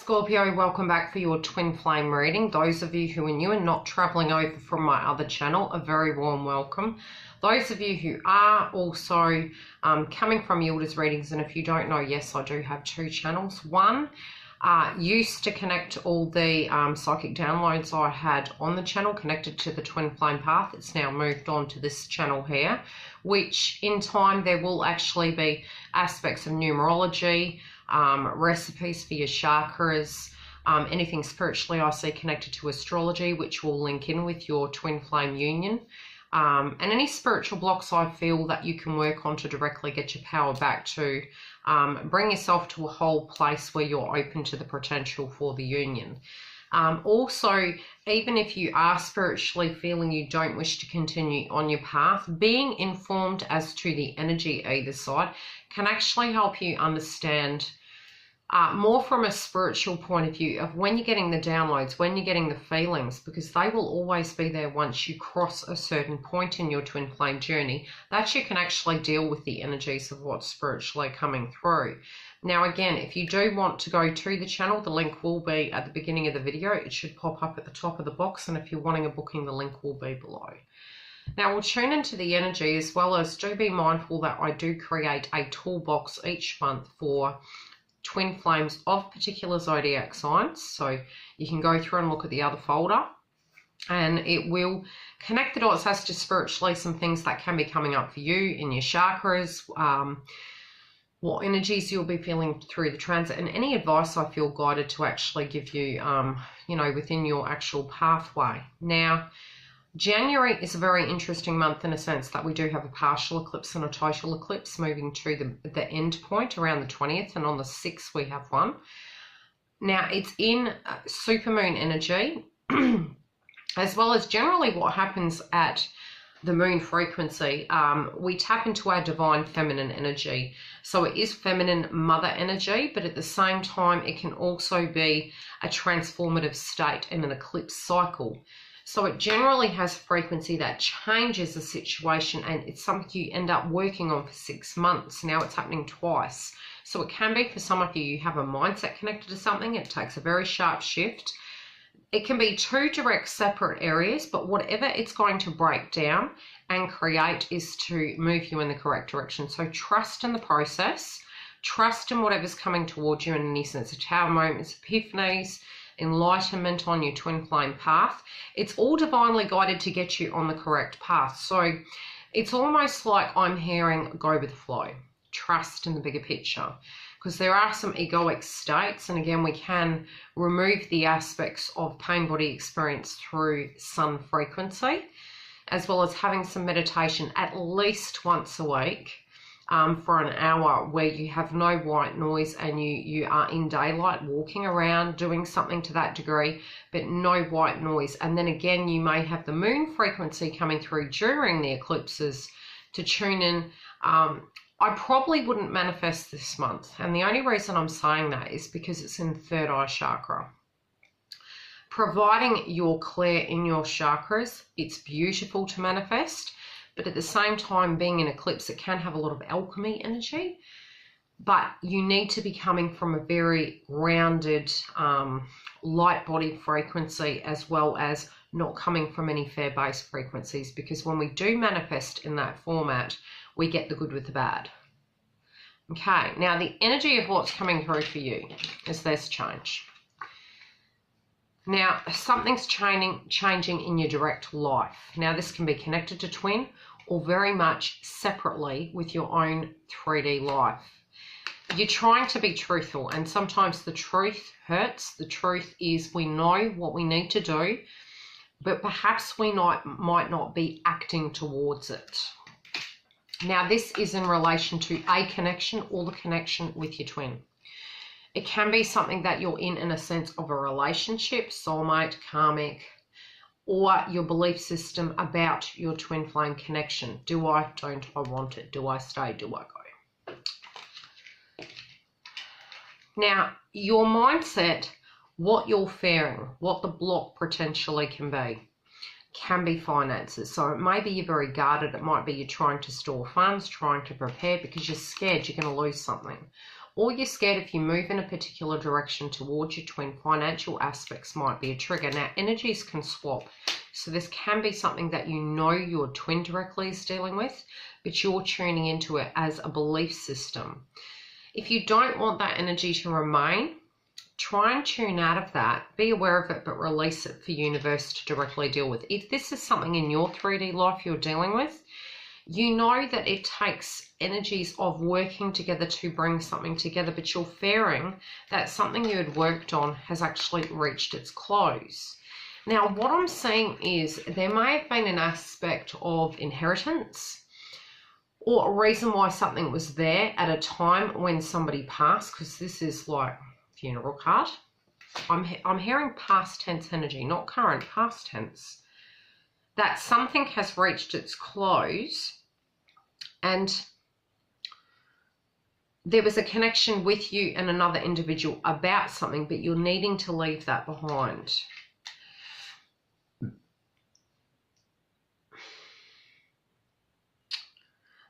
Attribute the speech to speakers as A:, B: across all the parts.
A: Scorpio, welcome back for your twin flame reading. Those of you who are new and not traveling over from my other channel, a very warm welcome. Those of you who are also coming from YILDIZ readings, and if you don't know, yes, I do have two channels. One used to connect all the psychic downloads I had on the channel connected to the twin flame path. It's now moved on to this channel here, which in time there will actually be aspects of numerology, recipes for your chakras, anything spiritually I see connected to astrology, which will link in with your twin flame union, and any spiritual blocks I feel that you can work on to directly get your power back to bring yourself to a whole place where you're open to the potential for the union. Also, even if you are spiritually feeling you don't wish to continue on your path, being informed as to the energy either side can actually help you understand more from a spiritual point of view of when you're getting the downloads, when you're getting the feelings, because they will always be there once you cross a certain point in your twin flame journey, that you can actually deal with the energies of what's spiritually coming through. Now, again, if you do want to go to the channel, the link will be at the beginning of the video. It should pop up at the top of the box, and if you're wanting a booking, the link will be below. Now, we'll tune into the energy, as well as do be mindful that I do create a toolbox each month for twin flames of particular zodiac signs. So you can go through and look at the other folder, and it will connect the dots as to spiritually some things that can be coming up for you in your chakras, what energies you'll be feeling through the transit, and any advice I feel guided to actually give you, you know, within your actual pathway. Now, January is a very interesting month in a sense that we do have a partial eclipse and a total eclipse moving to the end point around the 20th, and on the 6th we have one. Now, it's in supermoon energy, as well as generally what happens at the moon frequency. We tap into our divine feminine energy. So it is feminine mother energy, but at the same time, it can also be a transformative state in an eclipse cycle. So it generally has a frequency that changes the situation, and it's something you end up working on for 6 months. Now it's happening twice. So it can be for some of you, you have a mindset connected to something. It takes a very sharp shift. It can be two direct separate areas, but whatever it's going to break down and create is to move you in the correct direction. So trust in the process, trust in whatever's coming towards you in any sense of tower moments, epiphanies, enlightenment on your twin flame path. It's all divinely guided to get you on the correct path. So it's almost like I'm hearing go with the flow, trust in the bigger picture, because there are some egoic states, and again, we can remove the aspects of pain body experience through sun frequency, as well as having some meditation at least once a week for an hour, where you have no white noise and you are in daylight, walking around, doing something to that degree, but no white noise. And then again, you may have the moon frequency coming through during the eclipses to tune in. I probably wouldn't manifest this month, and the only reason I'm saying that is because it's in the third eye chakra. Providing you're clear in your chakras, it's beautiful to manifest, but at the same time, being in eclipse, it can have a lot of alchemy energy, but you need to be coming from a very grounded, light body frequency, as well as not coming from any fair base frequencies, because when we do manifest in that format, we get the good with the bad. Okay, now the energy of what's coming through for you is there's change. Now, something's changing in your direct life. Now, this can be connected to twin or very much separately with your own 3D life. You're trying to be truthful, and sometimes the truth hurts. The truth is we know what we need to do, but perhaps we might not be acting towards it. Now, this is in relation to a connection or the connection with your twin. It can be something that you're in a sense of a relationship, soulmate, karmic, or your belief system about your twin flame connection. Do I, don't I want it? Do I stay? Do I go? Now, your mindset, what you're fearing, what the block potentially can be finances. So it may be you're very guarded. It might be you're trying to store funds, trying to prepare because you're scared you're going to lose something. or you're scared if you move in a particular direction towards your twin, financial aspects might be a trigger. Now, energies can swap. So this can be something that you know your twin directly is dealing with, but you're tuning into it as a belief system. If you don't want that energy to remain, try and tune out of that. Be aware of it, but release it for universe to directly deal with. If this is something in your 3D life you're dealing with, you know that it takes energies of working together to bring something together, but you're fearing that something you had worked on has actually reached its close. Now, what I'm seeing is there may have been an aspect of inheritance or a reason why something was there at a time when somebody passed, because this is like funeral card. I'm hearing past tense energy, not current, past tense. That something has reached its close and there was a connection with you and another individual about something, but you're needing to leave that behind.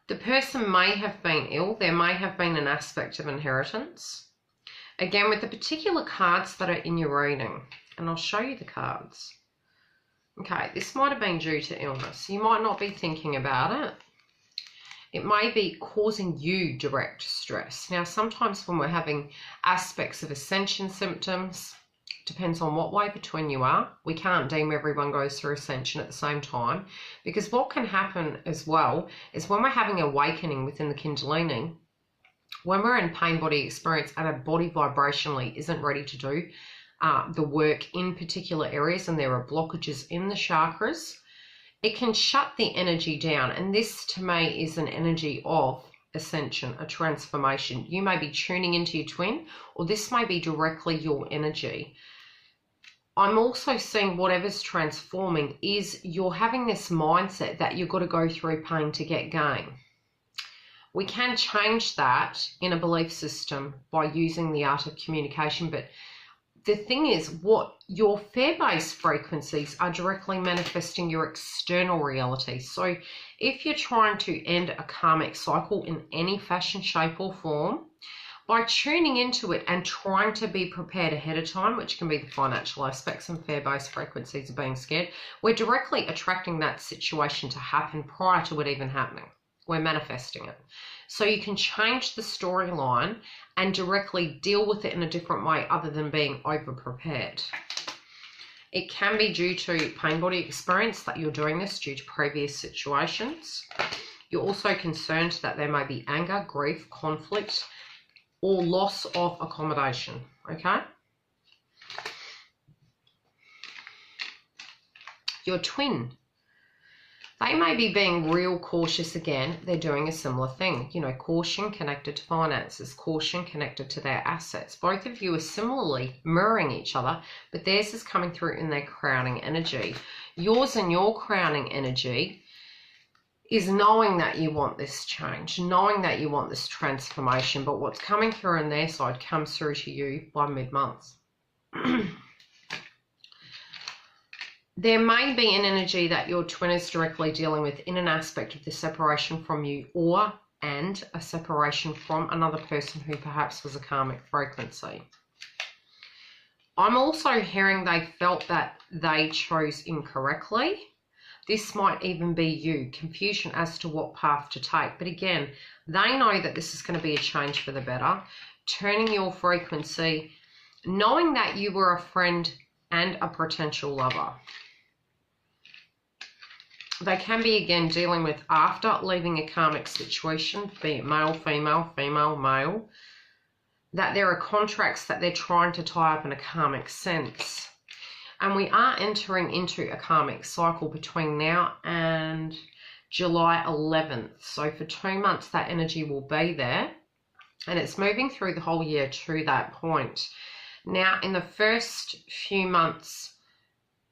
A: The person may have been ill. There may have been an aspect of inheritance. Again, with the particular cards that are in your reading, and I'll show you the cards. Okay, this might have been due to illness. You might not be thinking about it. It may be causing you direct stress. Now, sometimes when we're having aspects of ascension symptoms, depends on what wave of twin you are. We can't deem everyone goes through ascension at the same time, because what can happen as well is when we're having awakening within the Kundalini, when we're in pain body experience and our body vibrationally isn't ready to do the work in particular areas and there are blockages in the chakras, it can shut the energy down. And this to me is an energy of ascension, a transformation. You may be tuning into your twin, or this may be directly your energy. I'm also seeing whatever's transforming is you're having this mindset that you've got to go through pain to get gain. We can change that in a belief system by using the art of communication, but the thing is, what your fear-based frequencies are directly manifesting your external reality. So if you're trying to end a karmic cycle in any fashion, shape or form, by tuning into it and trying to be prepared ahead of time, which can be the financial aspects and fear-based frequencies of being scared, we're directly attracting that situation to happen prior to it even happening. We're manifesting it. So you can change the storyline and directly deal with it in a different way other than being over-prepared. It can be due to pain body experience that you're doing this due to previous situations. You're also concerned that there may be anger, grief, conflict, or loss of accommodation, okay? Your twin, they may be being real cautious again. They're doing a similar thing. You know, caution connected to finances, caution connected to their assets. Both of you are similarly mirroring each other, but theirs is coming through in their crowning energy. Yours and your crowning energy is knowing that you want this change, knowing that you want this transformation, but what's coming through on their side comes through to you by mid-month. There may be an energy that your twin is directly dealing with in an aspect of the separation from you and a separation from another person who perhaps was a karmic frequency. I'm also hearing they felt that they chose incorrectly. This might even be you, confusion as to what path to take. But again, they know that this is going to be a change for the better. Turning your frequency, knowing that you were a friend and a potential lover. They can be, again, dealing with after leaving a karmic situation, be it male, female, female, male, that there are contracts that they're trying to tie up in a karmic sense. And we are entering into a karmic cycle between now and July 11th. So for 2 months, that energy will be there. And it's moving through the whole year to that point. Now, in the first few months,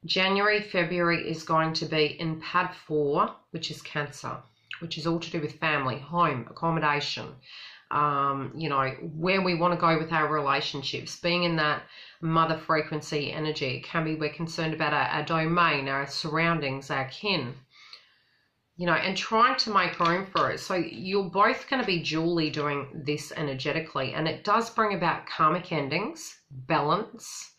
A: January, February is going to be in pad 4, which is Cancer, which is all to do with family, home, accommodation, you know, where we want to go with our relationships, being in that mother frequency energy. It can be we're concerned about our domain, our surroundings, our kin. you know, and trying to make room for it. So you're both going to be dually doing this energetically, and it does bring about karmic endings, balance,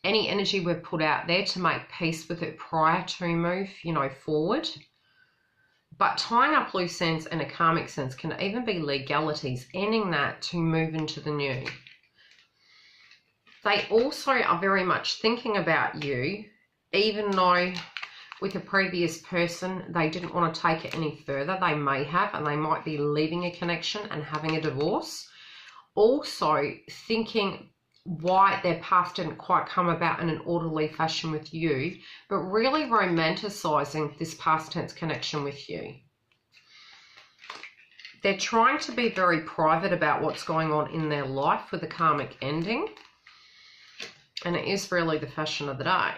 A: any energy we've put out there to make peace with it prior to move, you know, forward. But tying up loose ends in a karmic sense can even be legalities, ending that to move into the new. They also are very much thinking about you, even though with a previous person they didn't want to take it any further. They may have, and they might be leaving a connection and having a divorce. Also thinking why their path didn't quite come about in an orderly fashion with you, but really romanticizing this past tense connection with you. They're trying to be very private about what's going on in their life with a karmic ending, and it is really the fashion of the day.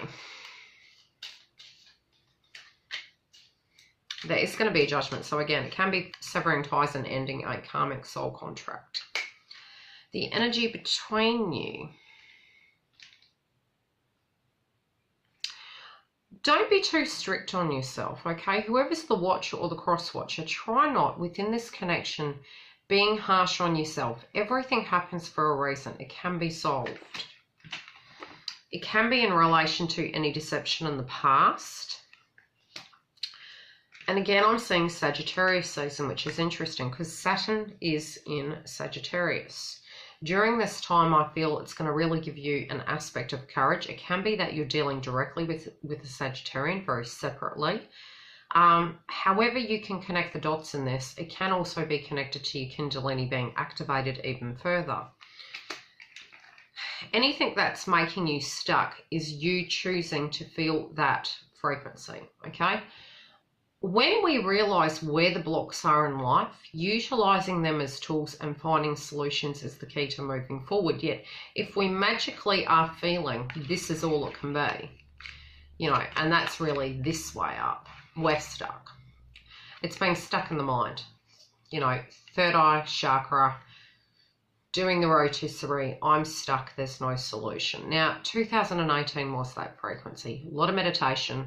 A: There is going to be a judgment. So again, it can be severing ties and ending a karmic soul contract. The energy between you. Don't be too strict on yourself, okay? Whoever's the watcher or the cross watcher, try not, within this connection, being harsh on yourself. Everything happens for a reason. It can be solved. It can be in relation to any deception in the past. And again, I'm seeing Sagittarius season, which is interesting because Saturn is in Sagittarius. During this time, I feel it's going to really give you an aspect of courage. It can be that you're dealing directly with a Sagittarian, very separately. However you can connect the dots in this, it can also be connected to your Kundalini being activated even further. Anything that's making you stuck is you choosing to feel that frequency, okay? When we realize where the blocks are in life, utilizing them as tools and finding solutions is the key to moving forward. Yet, if we magically are feeling this is all it can be, you know, and that's really this way up, we're stuck. It's being stuck in the mind, you know, third eye chakra, doing the rotisserie, I'm stuck, there's no solution. Now, 2018 was that frequency. A lot of meditation,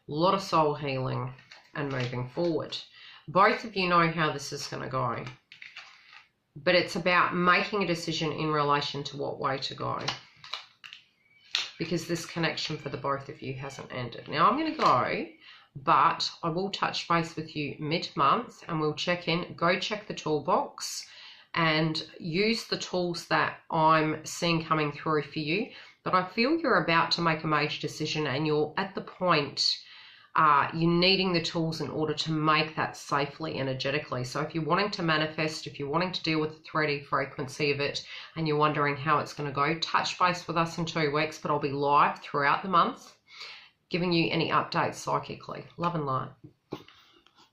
A: a lot of soul healing, and moving forward. Both of you know how this is going to go, but it's about making a decision in relation to what way to go, because this connection for the both of you hasn't ended. Now I'm going to go, but I will touch base with you mid-month and we'll check in. Go check the toolbox and use the tools that I'm seeing coming through for you. But I feel you're about to make a major decision and you're at the point you're needing the tools in order to make that safely, energetically. So if you're wanting to manifest, if you're wanting to deal with the 3D frequency of it and you're wondering how it's going to go, touch base with us in 2 weeks, but I'll be live throughout the month giving you any updates psychically. Love and light.